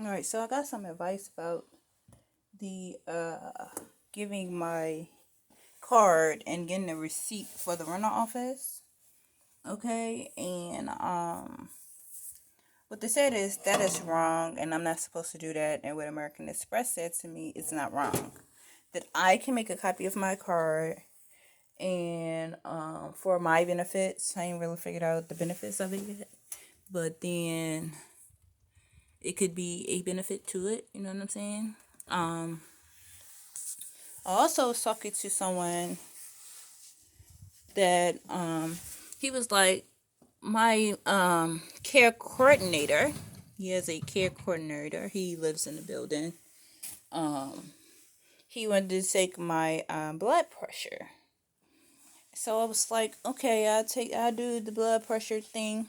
All right, so I got some advice about the giving my card and getting a receipt for the rental office. Okay, and what they said is that is wrong, and I'm not supposed to do that. And what American Express said to me is not wrong. That I can make a copy of my card and for my benefits. I ain't really figured out the benefits of it yet, but then it could be a benefit to it. You know what I'm saying? I also was talking to someone that he was like my care coordinator. He has a care coordinator. He lives in the building. Um, he wanted to take my blood pressure. So I was like, okay, I'll do the blood pressure thing.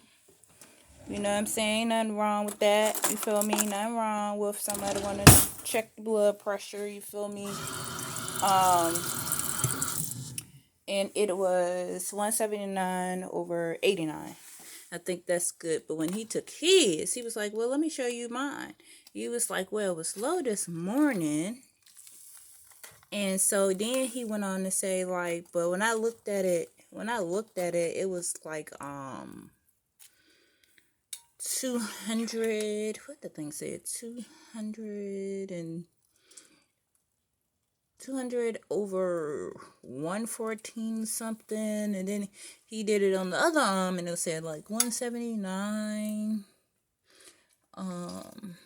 You know what I'm saying? Nothing wrong with that. You feel me? Nothing wrong with somebody want to check the blood pressure. You feel me? Um, and it was 179 over 89. I think that's good. But when he took his, he was like, well, let me show you mine. He was like, well, it was low this morning. And so then he went on to say, like, but when I looked at it, it was like 200, what the thing said, 200 and 200 over 114 something, and then he did it on the other arm and it said like 179 um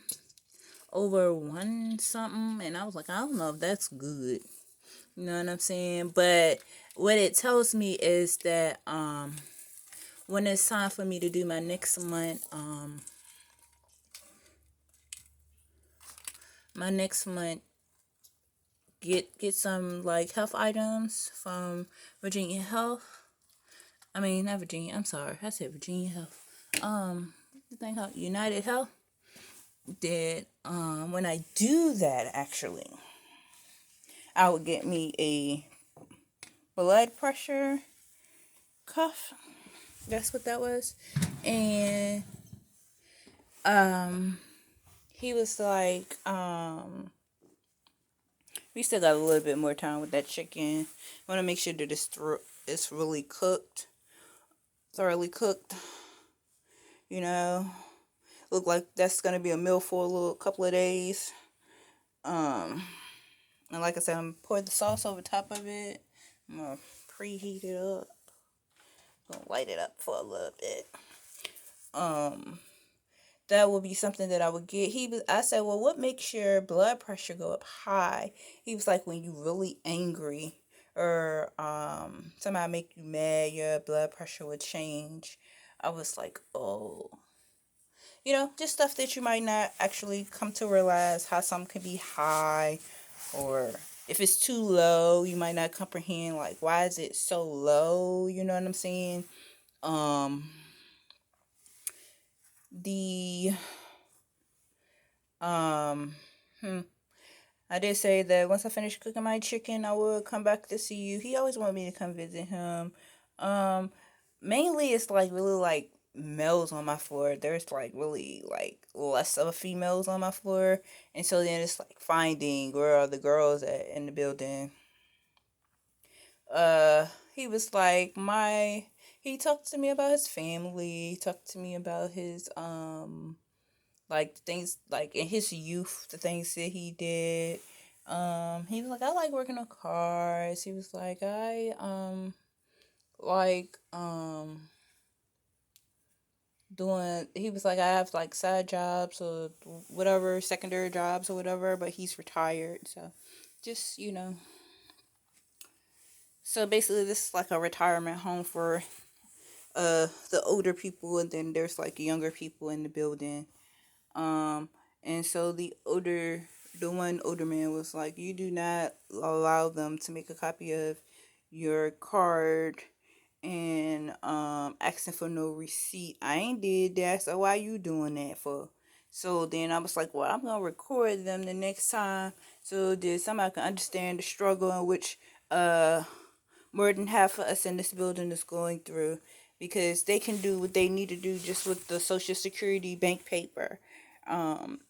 over one something, and I was like, I don't know if that's good. You know what I'm saying? But what it tells me is that when it's time for me to do my next month get some like health items from Virginia Health. I mean, not Virginia. I'm sorry, I said Virginia Health. The thing called United Health. That when I do that, actually, I would get me a blood pressure cuff. That's what that was, and he was like, we still got a little bit more time with that chicken. I want to make sure that it's really cooked, thoroughly cooked. You know, look like that's gonna be a meal for a little couple of days. Um, and like I said, I'm pour the sauce over top of it. I'm gonna preheat it up. Gonna light it up for a little bit. Um, that would be something that I would get. I said, well, what makes your blood pressure go up high? He was like, when you really angry or somebody make you mad, your blood pressure would change. I was like, oh, just stuff that you might not actually come to realize how some can be high, or if it's too low, you might not comprehend like why is it so low. You know what I'm saying? Um, the um. Hmm, I did say that once I finish cooking my chicken, I will come back to see you. He always wanted me to come visit him. Um, Mainly it's like really like males on my floor. There's like really like less of females on my floor, and so then it's like finding where are the girls at in the building. Uh, he was like He talked to me about his family. He talked to me about his like things like in his youth, the things that he did. He was like, I like working on cars. He was like, I like doing. He was like, I have like side jobs or whatever, secondary jobs or whatever, but he's retired, so just so basically this is like a retirement home for the older people, and then there's like younger people in the building. Um, and so the one older man was like, you do not allow them to make a copy of your card and asking for no receipt. I ain't did that, so why you doing that for? So then I was like, well, I'm gonna record them the next time so that somebody can understand the struggle in which more than half of us in this building is going through, because they can do what they need to do just with the social security bank paper. Um,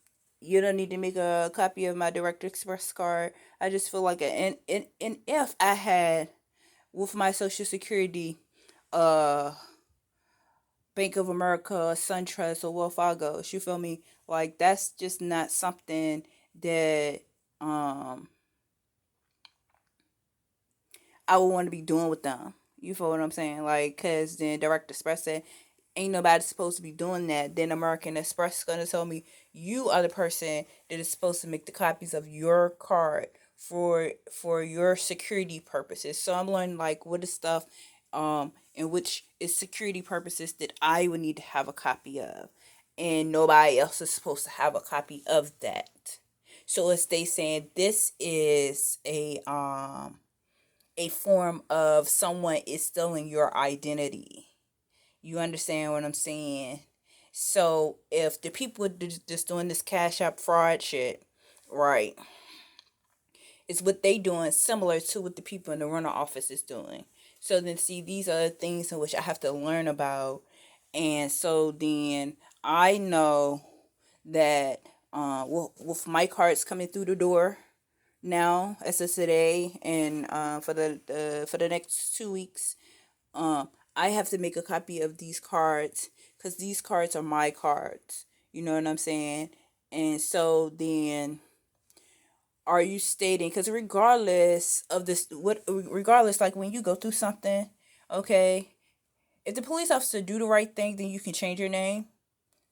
You don't need to make a copy of my Direct Express card. I just feel like, and if I had with my Social Security, uh, Bank of America, SunTrust, or Wells Fargo, you feel me? Like that's just not something that um I would want to be doing with them. You feel what I'm saying? Like, cause then Direct Express said, ain't nobody supposed to be doing that. Then American Express is gonna tell me you are the person that is supposed to make the copies of your card for your security purposes. So I'm learning like what is stuff in which is security purposes that I would need to have a copy of. And nobody else is supposed to have a copy of that. So it's they saying this is a form of someone is stealing your identity. You understand what I'm saying? So if the people just doing this cash app fraud shit, right, is what they doing similar to what the people in the rental office is doing. So then see these are the things in which I have to learn about. And so then I know that with my cards coming through the door now as of today and for the next 2 weeks, I have to make a copy of these cards because these cards are my cards. You know what I'm saying? And so then, are you stating? Because regardless of this, regardless, like when you go through something, okay, if the police officer do the right thing, then you can change your name,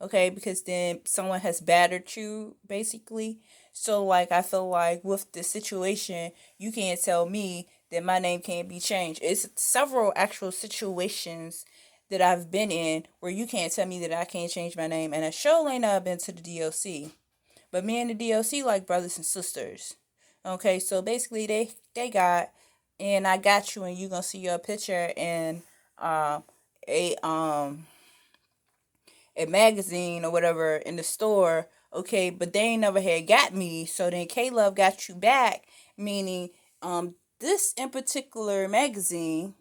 okay, because then someone has battered you basically. So like I feel like with the situation, you can't tell me that my name can't be changed. It's several actual situations that I've been in where you can't tell me that I can't change my name, and I sure ain't not been to the DOC. But me and the DOC like brothers and sisters. Okay, so basically they got, and I got you, and you gonna see your picture in uh, a a magazine or whatever in the store, okay, but they ain't never had got me. So then K Love got you back, meaning this in particular magazine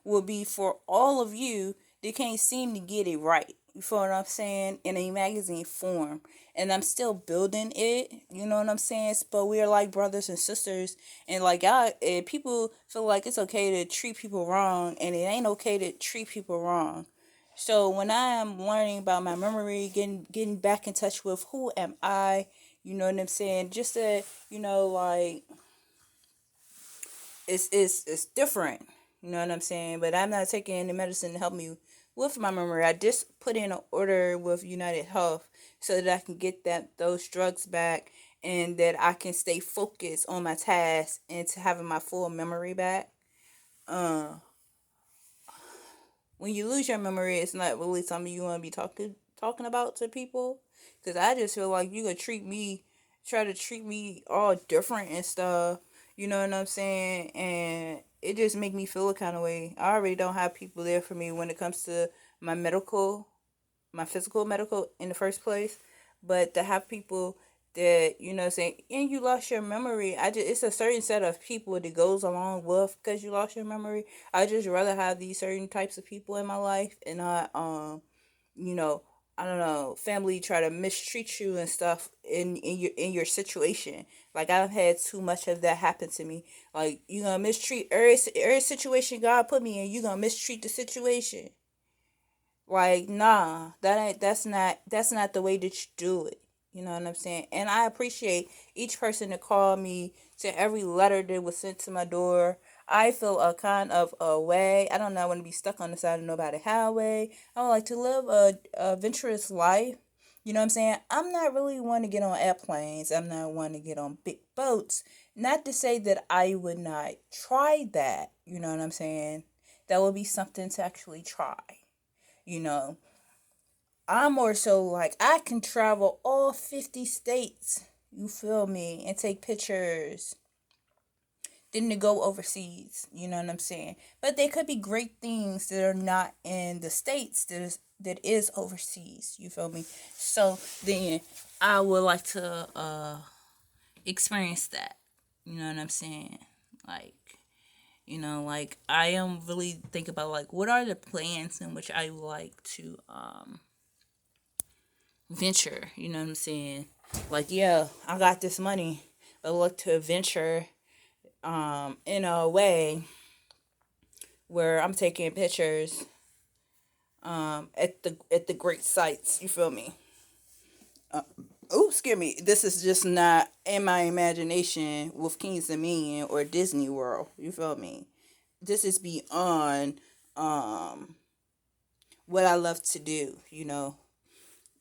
will be for all of you that can't seem to get it right. You feel what I'm saying? In a magazine form. And I'm still building it. You know what I'm saying? But we're like brothers and sisters. And like y'all, people feel like it's okay to treat people wrong. And it ain't okay to treat people wrong. So when I am learning about my memory, getting back in touch with who am I, you know what I'm saying? Just that, like it's different. You know what I'm saying? But I'm not taking any medicine to help me with my memory. I just put in an order with United Health so that I can get those drugs back and that I can stay focused on my task and to having my full memory back. Uh, when you lose your memory, it's not really something you want to be talking about to people. Cause I just feel like you could try to treat me all different and stuff. You know what I'm saying? And it just make me feel a kind of way. I already don't have people there for me when it comes to my medical, my physical medical in the first place. But to have people that saying, and you lost your memory, it's a certain set of people that goes along with because you lost your memory. I just rather have these certain types of people in my life and not you know I don't know, family try to mistreat you and stuff in your situation. Like I've had too much of that happen to me. Like you gonna mistreat every situation God put me in, you gonna mistreat the situation. Like, nah, that's not the way that you do it. You know what I'm saying? And I appreciate each person that called me, to every letter that was sent to my door. I feel a kind of a way. I don't know, I want to be stuck on the side of nobody highway. I would like to live a adventurous life. You know what I'm saying? I'm not really one to get on airplanes. I'm not one to get on big boats. Not to say that I would not try that. You know what I'm saying? That would be something to actually try. You know, I'm more so like I can travel all 50 states, you feel me, and take pictures than to go overseas, you know what I'm saying? But there could be great things that are not in the states that is overseas, you feel me? So then I would like to experience that. You know what I'm saying? Like, like I am really think about like what are the plans in which I would like to venture, you know what I'm saying? Like, yeah, I got this money, but look to venture in a way where I'm taking pictures at the great sites. You feel me? Oh, excuse me. This is just not in my imagination with Kings Dominion or Disney World. You feel me? This is beyond um what I love to do,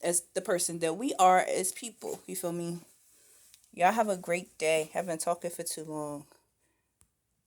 as the person that we are as people. You feel me? Y'all have a great day. I've been talking for too long.